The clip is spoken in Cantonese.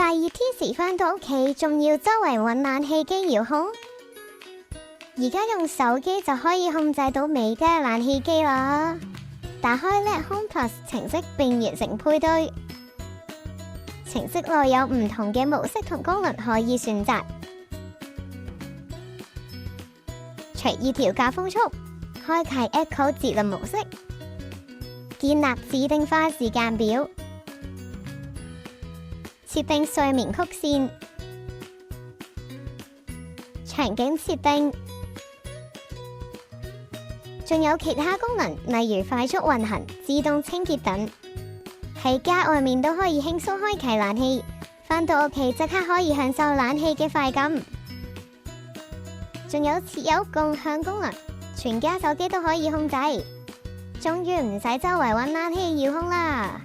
大熱天時返到屋企，仲要周圍揾冷氣機遙控。而家用手機就可以控制到美家冷氣機啦。打開 LED Home Plus 程式並完成配對。程式內有唔同嘅模式同功能可以選擇，隨意調校風速，開啟 Echo 節能模式，建立自定化時間表，設定睡眠曲線，場景設定，仲有其他功能，例如快速運行、自動清潔等。喺家外面都可以輕鬆開啟冷氣，返到屋企即刻可以享受冷氣嘅快感。仲有設有共享功能，全家手機都可以控制，終於唔使周圍揾冷氣遙控啦。